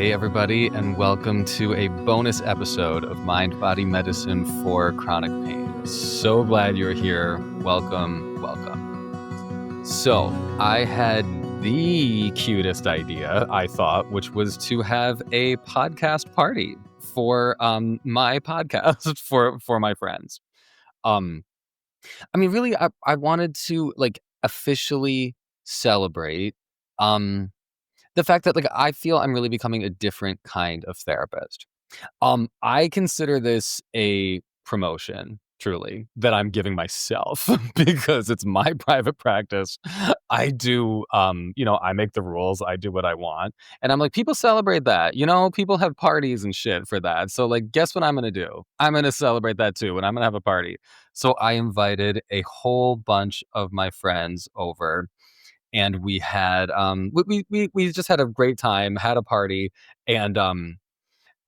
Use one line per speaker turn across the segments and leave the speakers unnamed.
Hey everybody, and welcome to a bonus episode of Mindbody Medicine for chronic pain. So glad you're here. Welcome. So I had the cutest idea, I thought, which was to have a podcast party for my podcast for my friends. Really, I wanted to officially celebrate the fact that I feel I'm really becoming a different kind of therapist. I consider this a promotion, truly, that I'm giving myself because it's my private practice. I do, I make the rules. I do what I want. And I'm like, people celebrate that. People have parties and shit for that. So guess what I'm going to do? I'm going to celebrate that too. And I'm going to have a party. So I invited a whole bunch of my friends over. And we had we just had a great time, had a party, and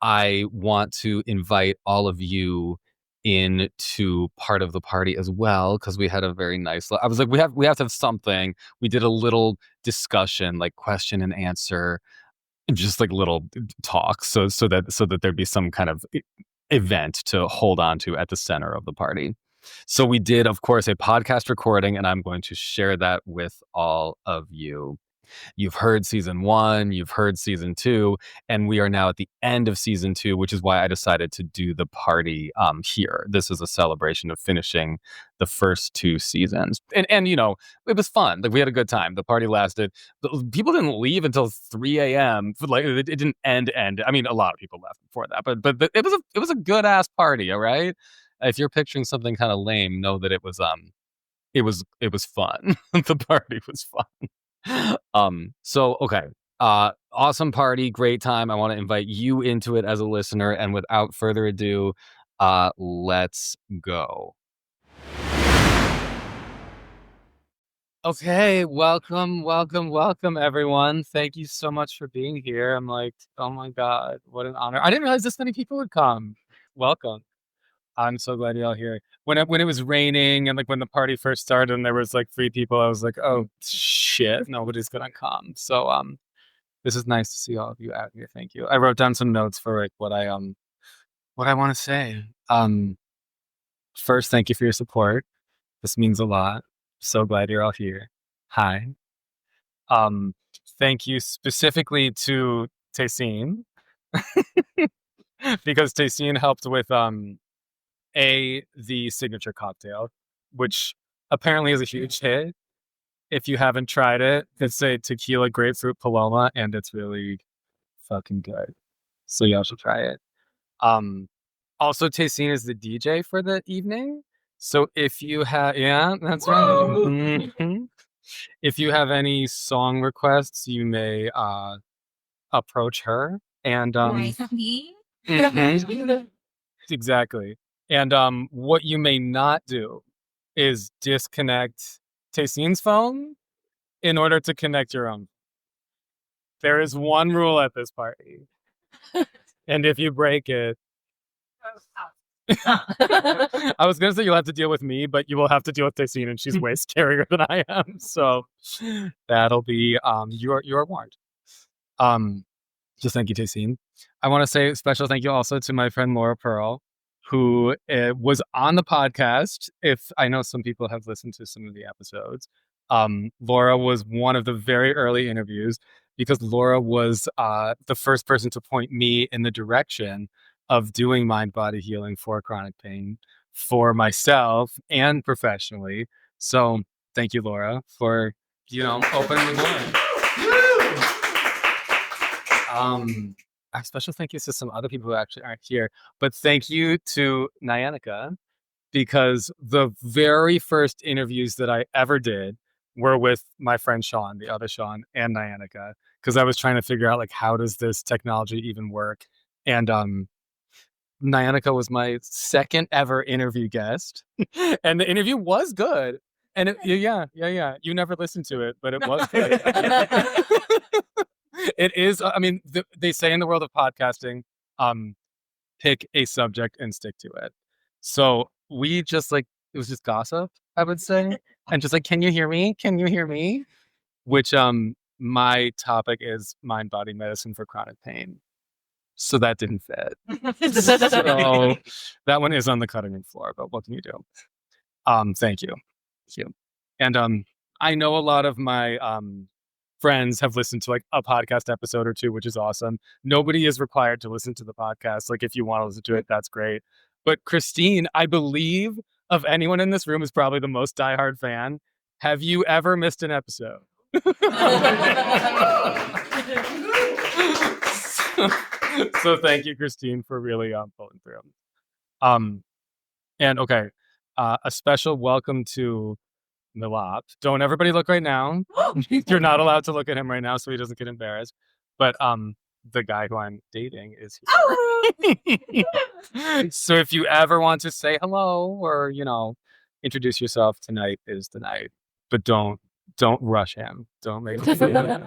I want to invite all of you into part of the party as well, because we had a very nice. I was like, we have to have something. We did a little discussion, like question and answer, and just little talks, so that there'd be some kind of event to hold on to at the center of the party. So we did, of course, a podcast recording, and I'm going to share that with all of you. You've heard season 1, you've heard season 2, and we are now at the end of season 2, which is why I decided to do the party here. This is a celebration of finishing the first 2 seasons. And it was fun. We had a good time. The party lasted. People didn't leave until 3 a.m. It didn't end. I mean, a lot of people left before that, but it was a good ass party, all right? If you're picturing something kind of lame, know that it was fun. The party was fun. So okay. Awesome party, great time. I want to invite you into it as a listener, and without further ado, let's go. Okay, welcome everyone. Thank you so much for being here. I'm like, oh my God, what an honor. I didn't realize this many people would come. Welcome. I'm so glad you're all here. When it was raining and when the party first started and there was 3 people, I was like, oh shit, nobody's gonna come. So this is nice to see all of you out here. Thank you. I wrote down some notes for what I want to say. First, thank you for your support. This means a lot. So glad you're all here. Hi. Thank you specifically to Taysin because Taysin helped with the signature cocktail, which apparently is a huge hit. If you haven't tried it, it's a tequila grapefruit paloma, and it's really fucking good. So y'all should try it. Also, Taysin is the DJ for the evening. So if you have, yeah, that's right. Mm-hmm. If you have any song requests, you may approach her. And exactly. And what you may not do is disconnect Taysin's phone in order to connect your own. There is one rule at this party. And if you break it, I was going to say you'll have to deal with me, but you will have to deal with Taysin, and she's way scarier than I am. So that'll be, you're warned. Just thank you, Taysin. I want to say a special thank you also to my friend Laura Pearl, who was on the podcast. If I know some people have listened to some of the episodes. Laura was one of the very early interviews because Laura was the first person to point me in the direction of doing mind-body healing for chronic pain for myself and professionally. So thank you, Laura, for, opening the door. A special thank you to some other people who actually aren't here, but thank you to Nyanika, because the very first interviews that I ever did were with my friend Sean, the other Sean, and Nyanika, because I was trying to figure out how does this technology even work. And Nyanika was my second ever interview guest, and the interview was good. And yeah. You never listened to it, but it was good. It is. I mean, they say in the world of podcasting, pick a subject and stick to it. So we just it was just gossip, I would say, and just can you hear me? Can you hear me? Which my topic is mind-body medicine for chronic pain.
So that didn't fit. So that one is on the cutting room floor, but what can you do? Thank you. Thank you. And I know a lot of my friends have listened to like a podcast episode or two, which is awesome. Nobody is required to listen to the podcast. Like if you want to listen to it, that's great. But Christine, I believe of anyone in this room is probably the most diehard fan. Have you ever missed an episode? So thank you, Christine, for really pulling through. And okay, a special welcome to Milop. Don't everybody look right now. You're not allowed to look at him right now so he doesn't get embarrassed. But the guy who I'm dating is here. So if you ever want to say hello or, introduce yourself, tonight is the night. But don't rush him. Don't make him feel it.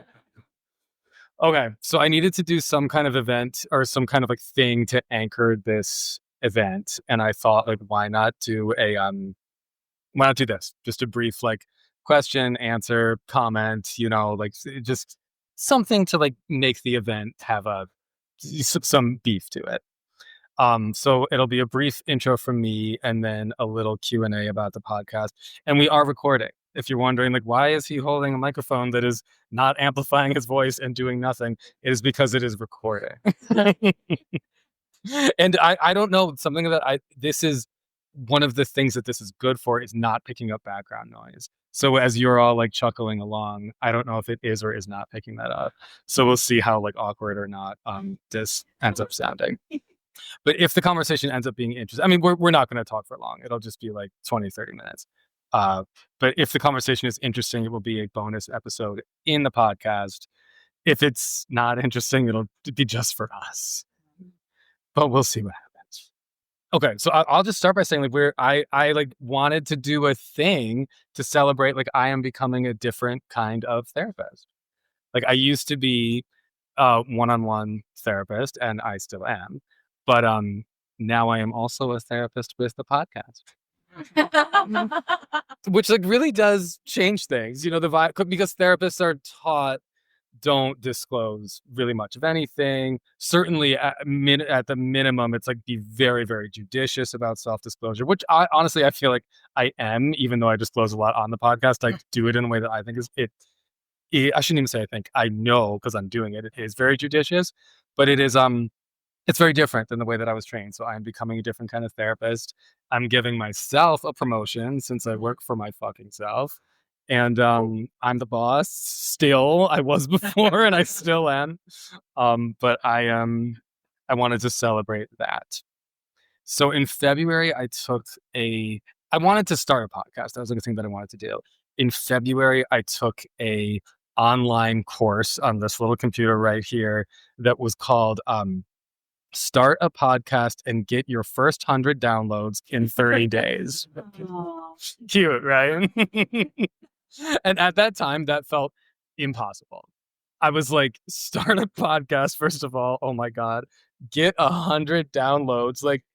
Okay, so I needed to do some kind of event or some kind of like thing to anchor this event, and I thought, like, why not do this? Just a brief like question, answer, comment, like just something to like make the event have some beef to it. So it'll be a brief intro from me and then a little Q&A about the podcast, and we are recording. If you're wondering, like, why is he holding a microphone that is not amplifying his voice and doing nothing? It is because it is recording. And I don't know, something that this is one of the things that this is good for is not picking up background noise. So as you're all like chuckling along, I don't know if it is or is not picking that up. So we'll see how like awkward or not this ends up sounding. But if the conversation ends up being interesting, I mean, we're not going to talk for long. It'll just be like 20, 30 minutes. But if the conversation is interesting, it will be a bonus episode in the podcast. If it's not interesting, it'll be just for us. But we'll see what happens. Okay, so I'll just start by saying like I like wanted to do a thing to celebrate like I am becoming a different kind of therapist. Like I used to be a one-on-one therapist, and I still am. But now I am also a therapist with the podcast. Which like really does change things, the vibe, because therapists are taught don't disclose really much of anything. Certainly at the minimum, it's like be very, very judicious about self-disclosure, which I feel like I am, even though I disclose a lot on the podcast. I do it in a way that I think is it I shouldn't even say I think, I know, because I'm doing it. It is very judicious, but it is it's very different than the way that I was trained. So I'm becoming a different kind of therapist. I'm giving myself a promotion since I work for my fucking self. And I'm the boss still. I was before and I still am. But I wanted to celebrate that. So in February, I wanted to start a podcast. That was like a thing that I wanted to do. In February, I took a online course on this little computer right here that was called Start a Podcast and Get Your First 100 Downloads in 30 days. Cute, right? And at that time, that felt impossible. I was like, start a podcast, first of all. Oh my God. Get 100 downloads. Like,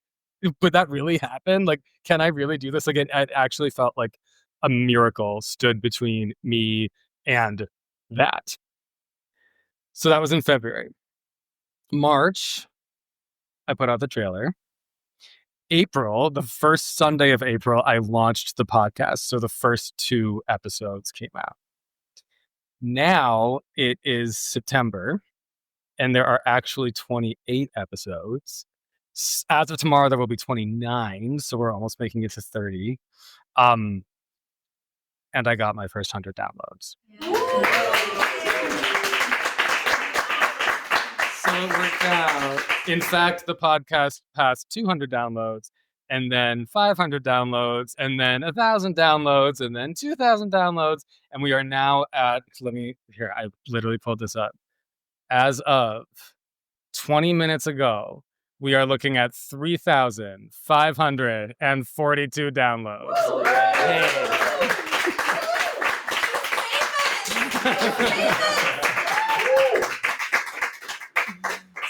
would that really happen? Like, can I really do this? Like, it actually felt like a miracle stood between me and that. So that was in February. March, I put out the trailer. April, the first Sunday of April, I launched the podcast. So the first 2 episodes came out. Now it is September, and there are actually 28 episodes. As of tomorrow, there will be 29. So we're almost making it to 30. And I got my first 100 downloads. So it worked out. In fact, the podcast passed 200 downloads, and then 500 downloads, and then 1,000 downloads, and then 2,000 downloads. And we are now at, I literally pulled this up. As of 20 minutes ago, we are looking at 3,542 downloads. Hey.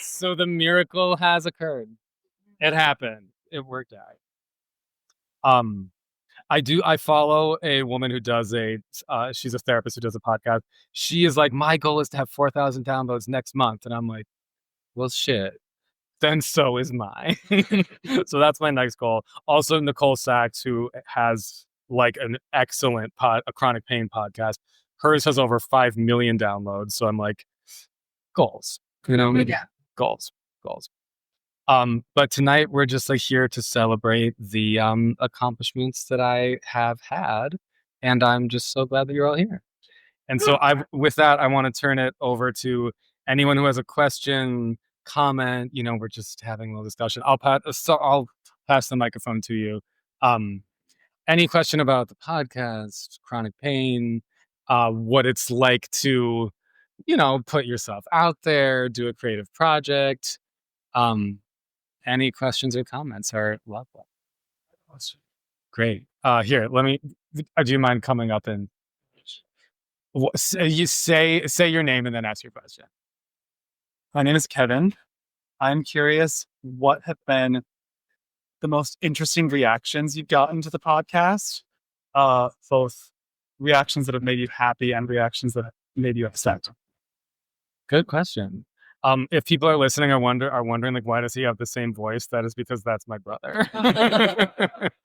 So the miracle has occurred. It happened. It worked out. I follow a woman who does she's a therapist who does a podcast. She is like, my goal is to have 4,000 downloads next month. And I'm like, well, shit. then so is mine. So that's my next goal. Also, Nicole Sachs, who has like an excellent a chronic pain podcast. Hers has over 5 million downloads. So I'm like, goals, yeah, goals. But tonight we're just like here to celebrate the accomplishments that I have had, and I'm just so glad that you're all here. And so with that, I want to turn it over to anyone who has a question, comment. We're just having a little discussion. I'll pass the microphone to you. Any question about the podcast, chronic pain, what it's like to, put yourself out there, do a creative project. Any questions or comments are lovely. Great. Here, let me. Do you mind coming up and you say your name and then ask your question?
My name is Kevin. I'm curious, what have been the most interesting reactions you've gotten to the podcast? Both reactions that have made you happy and reactions that have made you upset.
Good question. If people are listening, are wondering like, why does he have the same voice? That is because that's my brother.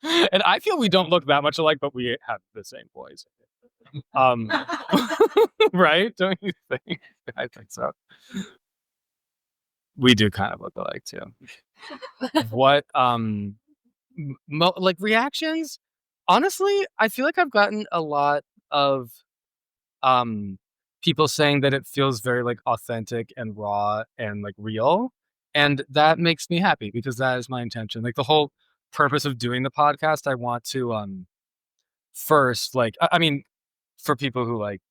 And I feel we don't look that much alike, but we have the same voice. Right? Don't you think? I think so. We do kind of look alike too. What like reactions? Honestly, I feel like I've gotten a lot of people saying that it feels very like authentic and raw and like real, and that makes me happy because that is my intention. Like the whole purpose of doing the podcast, I want to first, like, I mean, for people who like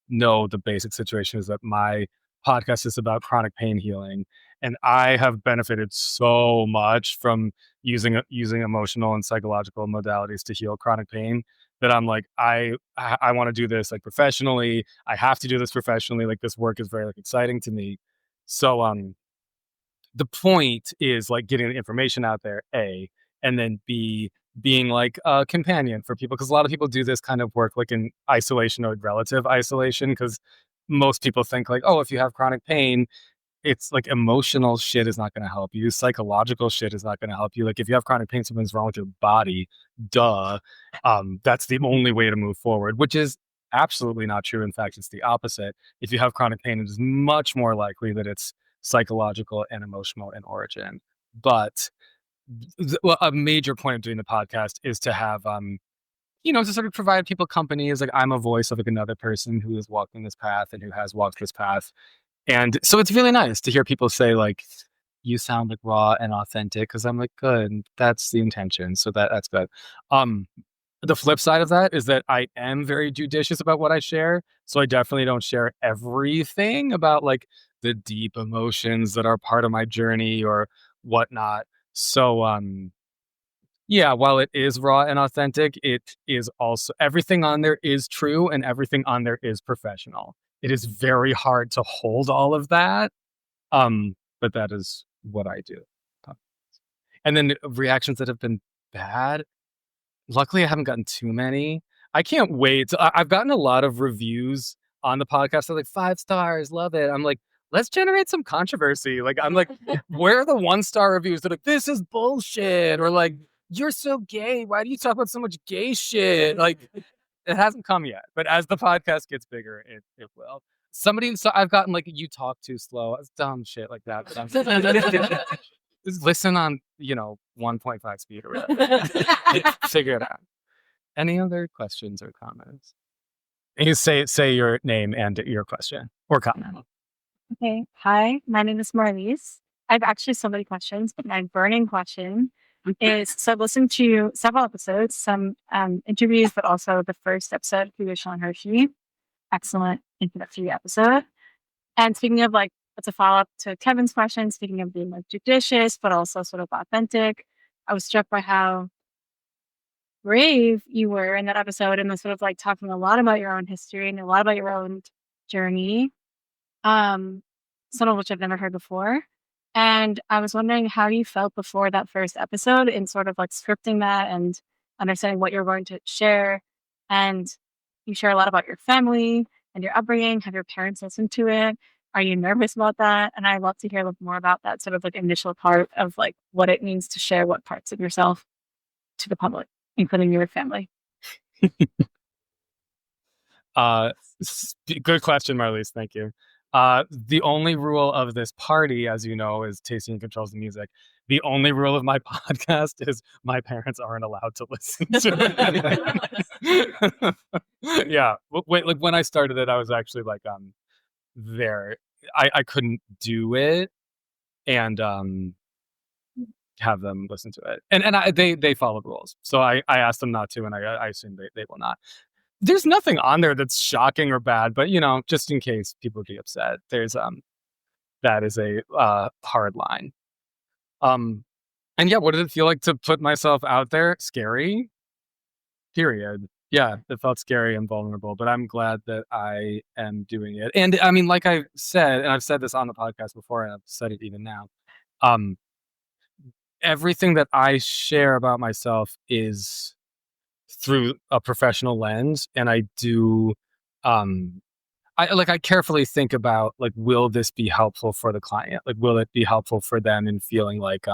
know the basic situation, is that my podcast is about chronic pain healing, and I have benefited so much from using emotional and psychological modalities to heal chronic pain that I'm like, I want to do this like professionally. I have to do this professionally. Like this work is very like exciting to me. So the point is like getting the information out there, A, and then B, being like a companion for people, because a lot of people do this kind of work like in isolation or relative isolation, because most people think like, oh, if you have chronic pain, it's like emotional shit is not going to help you. Psychological shit is not going to help you. Like if you have chronic pain, something's wrong with your body. Duh. That's the only way to move forward, which is absolutely not true. In fact, it's the opposite. If you have chronic pain, it is much more likely that it's psychological and emotional in origin. But a major point of doing the podcast is to have, to sort of provide people company. Is like I'm a voice of like another person who is walking this path and who has walked this path. And so it's really nice to hear people say like, you sound like raw and authentic, because I'm like, good, that's the intention. So that's good. The flip side of that is that I am very judicious about what I share. So I definitely don't share everything about like the deep emotions that are part of my journey or whatnot. So yeah, while it is raw and authentic, it is also, everything on there is true and everything on there is professional. It is very hard to hold all of that. But that is what I do. And then reactions that have been bad. Luckily, I haven't gotten too many. I can't wait. I've gotten a lot of reviews on the podcast. They're like 5 stars, love it. I'm like, let's generate some controversy. Like, I'm like, where are the 1-star reviews? They're like, this is bullshit. Or like, you're so gay. Why do you talk about so much gay shit? Like, it hasn't come yet, but as the podcast gets bigger, it will. So I've gotten like, you talk too slow. It's dumb shit like that. Just listen on 1.5 speed or whatever. Figure it out. Any other questions or comments? You say your name and your question or comment.
Okay. Hi, my name is Marlies. I have actually so many questions, but my burning question is, so I've listened to several episodes, some interviews, but also the first episode with Sean Hershey. Excellent introductory episode. And speaking of like, it's a follow-up to Kevin's question, speaking of being like judicious, but also sort of authentic, I was struck by how brave you were in that episode and the sort of like talking a lot about your own history and a lot about your own journey. Some of which I've never heard before. And I was wondering how you felt before that first episode in sort of like scripting that and understanding what you're going to share. And you share a lot about your family and your upbringing. Have your parents listened to it? Are you nervous about that? And I'd love to hear a little more about that sort of like initial part of like what it means to share what parts of yourself to the public, including your family.
Good question, Marlies. Thank you. The only rule of this party, as you know, is tasting controls the music. The only rule of my podcast is my parents aren't allowed to listen to it. Yeah. Wait, like when I started it, I was actually like, there. I couldn't do it and have them listen to it. And they followed rules. So I asked them not to, and I assume they will not. There's nothing on there that's shocking or bad, but you know, just in case people get upset, there's that is a hard line. And yeah, what did it feel like to put myself out there? Scary. Period. Yeah, it felt scary and vulnerable, but I'm glad that I am doing it. And I mean, like I said, and I've said this on the podcast before, and I've said it even now, everything that I share about myself is through a professional lens, and I do, I carefully think about like, will this be helpful for the client? Like, will it be helpful for them in feeling like,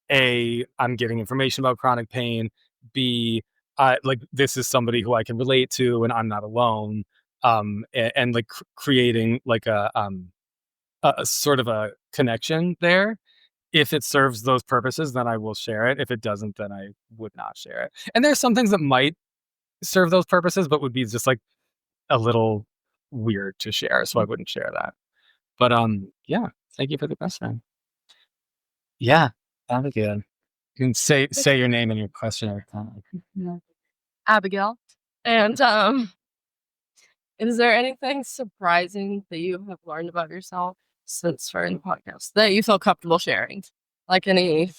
A, I'm getting information about chronic pain, B, like this is somebody who I can relate to and I'm not alone, and like creating like a sort of a connection there. If it serves those purposes, then I will share it. If it doesn't, then I would not share it. And there's some things that might serve those purposes, but would be just like a little weird to share, so I wouldn't share that. But yeah, thank you for the question. Yeah, that'd be good. You can say your name and your question every time.
Abigail. And is there anything surprising that you have learned about yourself since starting the podcast that you feel comfortable sharing? Like any,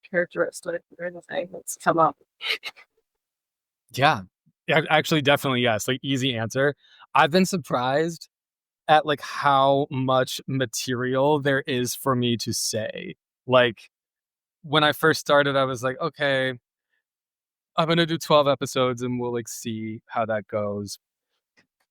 characteristic or anything that's come up?
Yeah, actually, definitely yes. Like, easy answer. I've been surprised at like how much material there is for me to say. Like, when I first started, I was like, okay, I'm gonna do 12 episodes and we'll like see how that goes.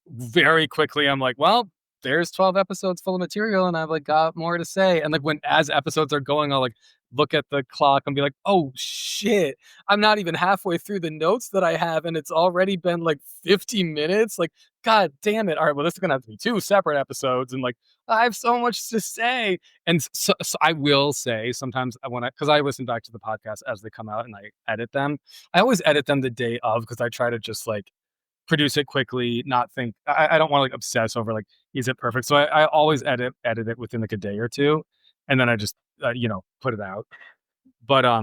Very quickly, I'm like, well, there's 12 episodes full of material and I've like got more to say. And like as episodes are going, I'll like look at the clock and be like, oh shit, I'm not even halfway through the notes that I have and it's already been like 50 minutes. Like, god damn it. All right, well, this is gonna have to be 2 separate episodes, and like I have so much to say. And so I will say sometimes because I listen back to the podcast as they come out and I edit them. I always edit them the day of because I try to just like produce it quickly, not think. I don't want to like obsess over like, is it perfect? So I always edit it within like a day or two, and then I just put it out. But I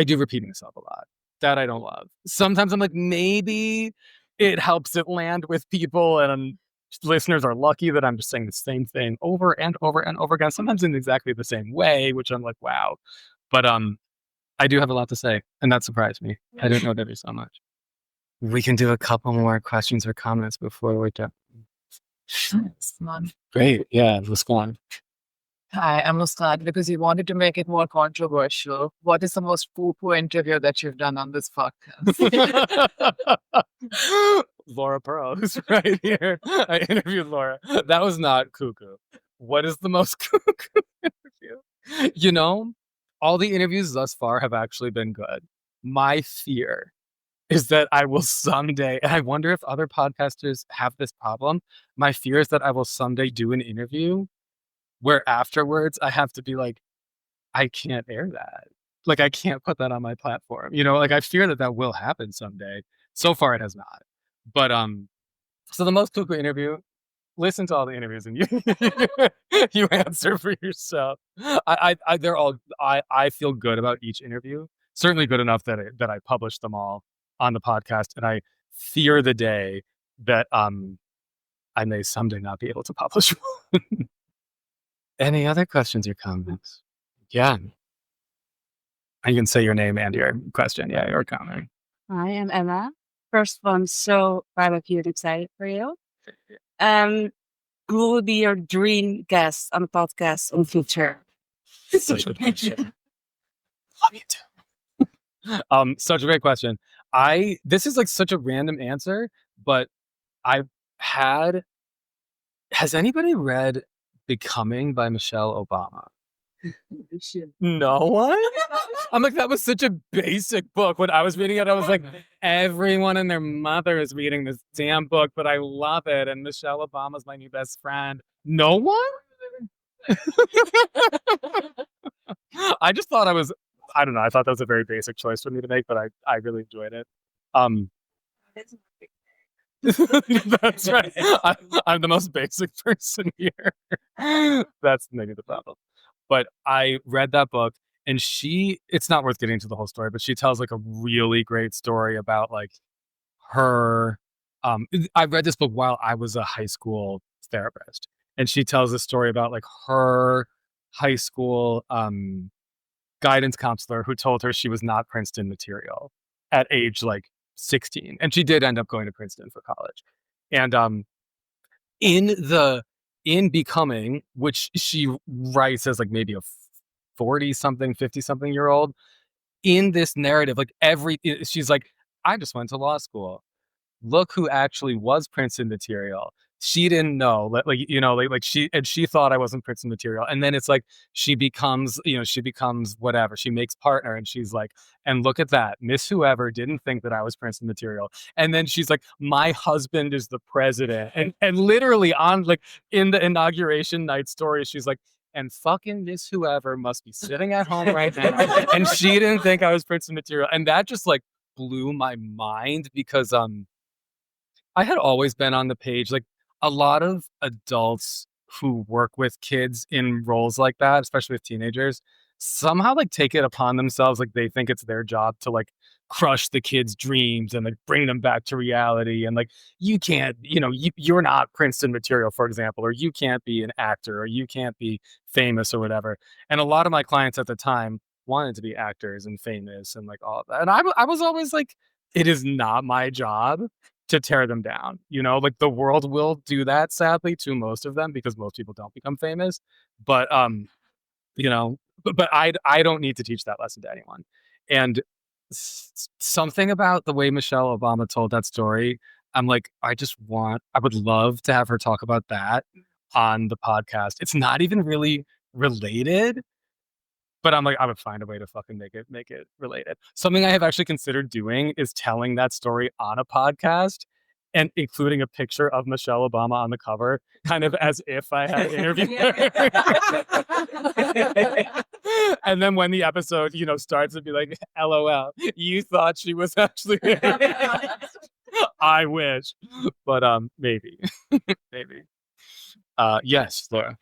do repeat myself a lot. That I don't love. Sometimes I'm like, maybe it helps it land with people, and listeners are lucky that I'm just saying the same thing over and over and over again. Sometimes in exactly the same way, which I'm like, wow. But I do have a lot to say, and that surprised me. I didn't know there'd be so much. We can do a couple more questions or comments before we're done. Great. Yeah, let's go on.
Hi, I'm Muskan. Because you wanted to make it more controversial, what is the most poo-poo interview that you've done on this podcast?
Laura Pearl, who's right here. I interviewed Laura. That was not cuckoo. What is the most cuckoo interview? All the interviews thus far have actually been good. My fear is that I will someday, and I wonder if other podcasters have this problem. My fear is that I will someday do an interview where afterwards I have to be like, I can't air that. Like, I can't put that on my platform. Like, I fear that will happen someday. So far, it has not. But, so the most cuckoo interview, listen to all the interviews and you answer for yourself. I feel good about each interview. Certainly good enough that I published them all on the podcast, and I fear the day that I may someday not be able to publish one. Any other questions or comments? Yeah. You can say your name and your question. Yeah, your comment.
I am Emma. First one, so I'm a few excited for you. Who will be your dream guest on the podcast in future?
Such a question. Love you too. Such a great question. This is like such a random answer, but I've had Has anybody read Becoming by Michelle Obama? No one? I'm like, that was such a basic book. When I was reading it, I was like, everyone and their mother is reading this damn book, but I love it. And Michelle Obama's my new best friend. No one? I just thought I don't know. I thought that was a very basic choice for me to make, but I really enjoyed it. That's right. I'm the most basic person here. That's maybe the problem. But I read that book, and it's not worth getting into the whole story, but she tells like a really great story about like her. I read this book while I was a high school therapist, and she tells a story about like her high school guidance counselor who told her she was not Princeton material at age like 16, and she did end up going to Princeton for college. And in Becoming, which she writes as like maybe a 40-something, 50-something year old, in this narrative, like she's like, I just went to law school. Look who actually was Princeton material. She didn't know, like she thought I wasn't Princeton material. And then it's like she becomes whatever. She makes partner, and she's like, and look at that, Miss Whoever didn't think that I was Princeton material. And then she's like, my husband is the president, and literally on like in the inauguration night story, she's like, and fucking Miss Whoever must be sitting at home right now, and she didn't think I was Princeton material. And that just like blew my mind, because I had always been on the page, like a lot of adults who work with kids in roles like that, especially with teenagers, somehow like take it upon themselves, like they think it's their job to like crush the kids' dreams and like bring them back to reality. And like, you can't, you're not Princeton material, for example, or you can't be an actor, or you can't be famous or whatever. And a lot of my clients at the time wanted to be actors and famous and like all of that. And I was always like, it is not my job to tear them down. Like the world will do that, sadly, to most of them, because most people don't become famous. But but I don't need to teach that lesson to anyone. And something about the way Michelle Obama told that story, I'm like, I would love to have her talk about that on the podcast. It's not even really related, but I'm like, I would find a way to fucking make it related. Something I have actually considered doing is telling that story on a podcast and including a picture of Michelle Obama on the cover, kind of as if I had interviewed her. And then when the episode, starts, it'd be like, LOL, you thought she was actually I wish. But maybe. Maybe. Yes, Laura.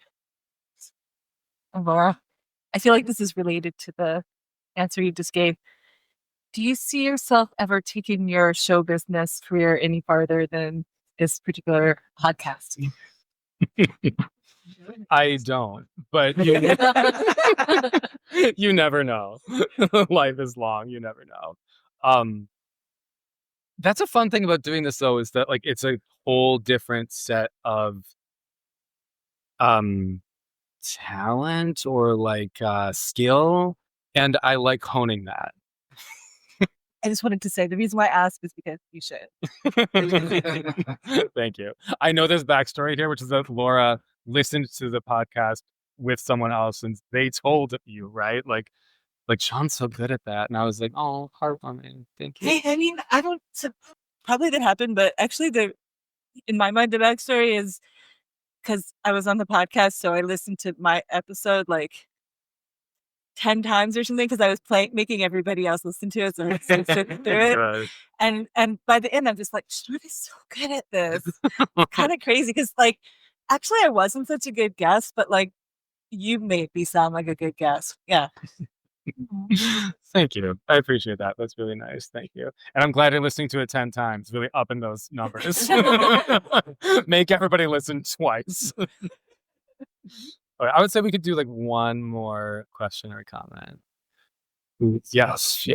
Laura, I feel like this is related to the answer you just gave. Do you see yourself ever taking your show business career any farther than this particular podcast?
I don't, but you never know. Life is long. You never know. That's a fun thing about doing this, though, is that like it's a whole different set of talent or like skill, and I like honing that.
I just wanted to say the reason why I asked is because you should.
Thank you. I know there's backstory here, which is that Laura listened to the podcast with someone else and they told you, right? Like Sean's so good at that. And I was like, oh, heartwarming. Thank you.
Hey, I mean, I don't, probably that happened, but actually in my mind, the backstory is because I was on the podcast. So I listened to my episode like 10 times or something, because I was making everybody else listen to it. So I was sitting through it. And by the end, I'm just like, Sean is so good at this. Kind of crazy, because like, actually, I wasn't such a good guest, but like, you made me sound like a good guest. Yeah.
Thank you. I appreciate that. That's really nice. Thank you. And I'm glad you're listening to it 10 times, really upping those numbers. Make everybody listen twice. Okay, I would say we could do like one more question or comment. Yes.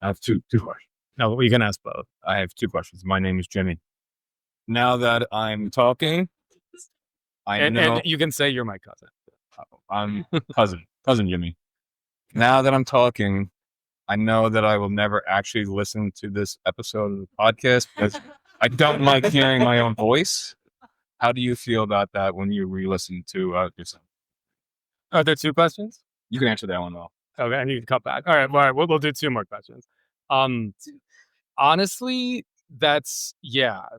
I have two questions.
No, we can ask both.
I have two questions. My name is Jimmy. Now that I'm talking,
And you can say you're my cousin.
I'm cousin Jimmy. Now that I'm talking, I know that I will never actually listen to this episode of the podcast because I don't like hearing my own voice. How do you feel about that when you re-listen to yourself?
Are there 2 questions?
You can answer that one though.
Okay, and you can cut back. All right, we'll do 2 more questions. Honestly, that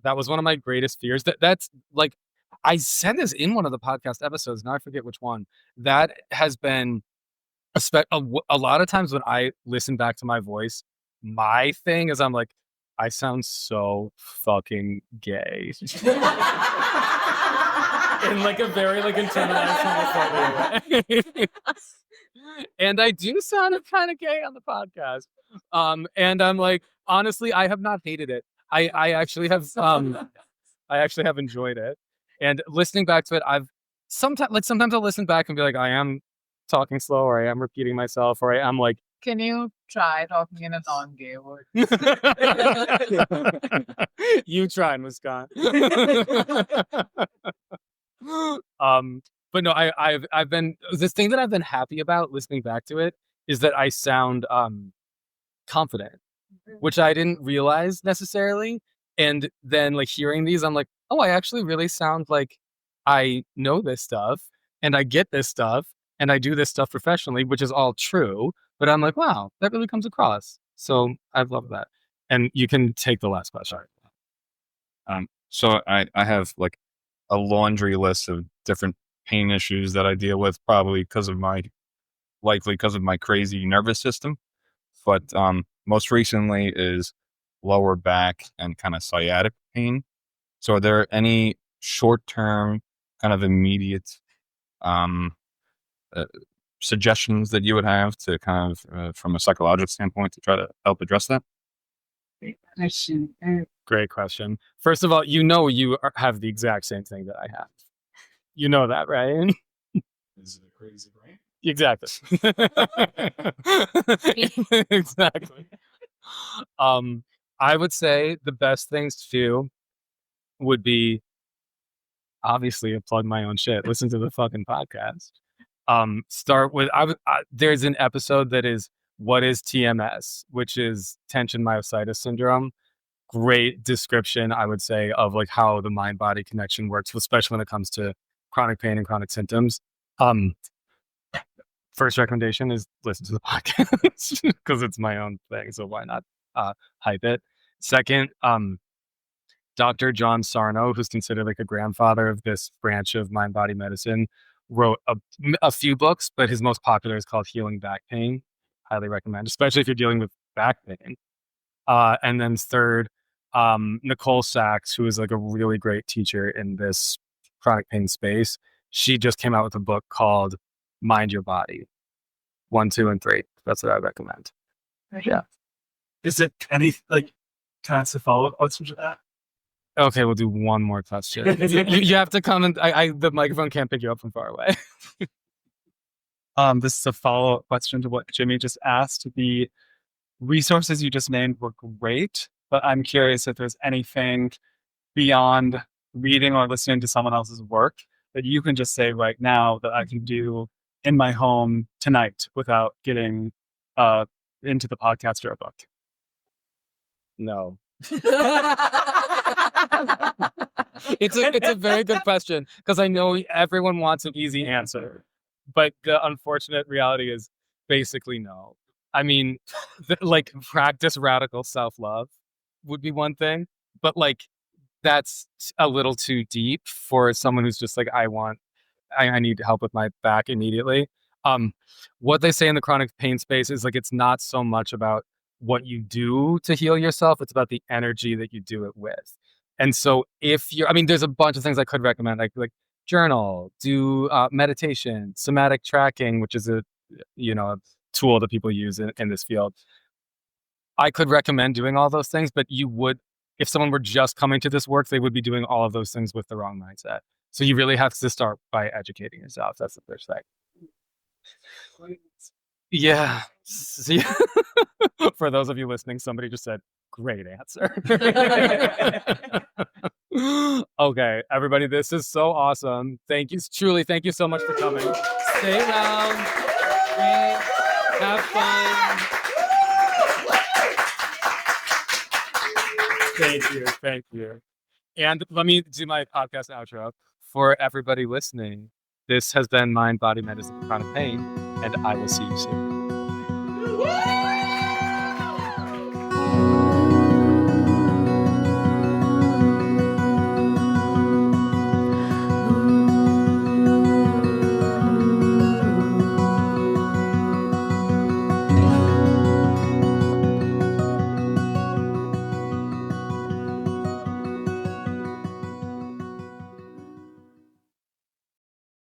was one of my greatest fears. That's like, I said this in one of the podcast episodes. Now I forget which one. That has been a lot of times when I listen back to my voice. My thing is, I'm like, I sound so fucking gay. In like a very like internalized homophobia way. And I do sound kind of gay on the podcast. And I'm like, honestly, I have not hated it. I actually have enjoyed it. And listening back to it, sometimes I'll listen back and be like, I am talking slow, or I am repeating myself, or I am like,
Can you try talking in a non-gay word?
You try, Muskan. But no, I've been, this thing that I've been happy about listening back to it is that I sound confident, which I didn't realize necessarily. And then like hearing these, I'm like, oh, I actually really sound like I know this stuff and I get this stuff and I do this stuff professionally, which is all true. But I'm like, wow, that really comes across. So I love that. And you can take the last question.
So I have like a laundry list of different pain issues that I deal with, probably because of my crazy nervous system. But most recently is lower back and kind of sciatic pain. So are there any short-term, kind of immediate suggestions that you would have to kind of, from a psychological standpoint, to try to help address that?
Great question. First of all, you have the exact same thing that I have. You know that, right?
Is it a crazy brain?
Exactly. Exactly. I would say the best things to do would be, obviously, plug my own shit. Listen to the fucking podcast. Start with there's an episode that is what is TMS, which is tension myositis syndrome. Great description, I would say, of like how the mind-body connection works, especially when it comes to chronic pain and chronic symptoms. First recommendation is listen to the podcast because it's my own thing, so why not hype it? Second, Dr. John Sarno, who's considered like a grandfather of this branch of mind-body medicine, wrote a few books, but his most popular is called Healing Back Pain. Highly recommend, especially if you're dealing with back pain. And then third, Nicole Sachs, who is like a really great teacher in this chronic pain space. She just came out with a book called Mind Your Body. 1, 2, and 3. That's what I recommend. Yeah.
Is it any like kind of follow-up question to that?
Okay, we'll do one more question. you have to come and the microphone can't pick you up from far away.
This is a follow-up question to what Jimmy just asked. The resources you just named were great, but I'm curious if there's anything beyond reading or listening to someone else's work that you can just say right now that I can do in my home tonight without getting into the podcast or a book.
No. It's a very good question because I know everyone wants an easy answer, but the unfortunate reality is basically no. I mean, like practice radical self-love would be one thing, but like that's a little too deep for someone who's just like, I need help with my back immediately. What they say in the chronic pain space is like, it's not so much about what you do to heal yourself, it's about the energy that you do it with. And so there's a bunch of things I could recommend, like journal, do meditation, somatic tracking, which is a tool that people use in this field. I could recommend doing all those things, but if someone were just coming to this work, they would be doing all of those things with the wrong mindset. So you really have to start by educating yourself. That's the first thing. Yeah. See, for those of you listening, somebody just said, great answer. Okay, everybody, this is so awesome. Thank you. Truly, thank you so much for coming. Stay around. Have fun. Thank you. And let me do my podcast outro for everybody listening. This has been Mind Body Medicine for Chronic Pain, and I will see you soon.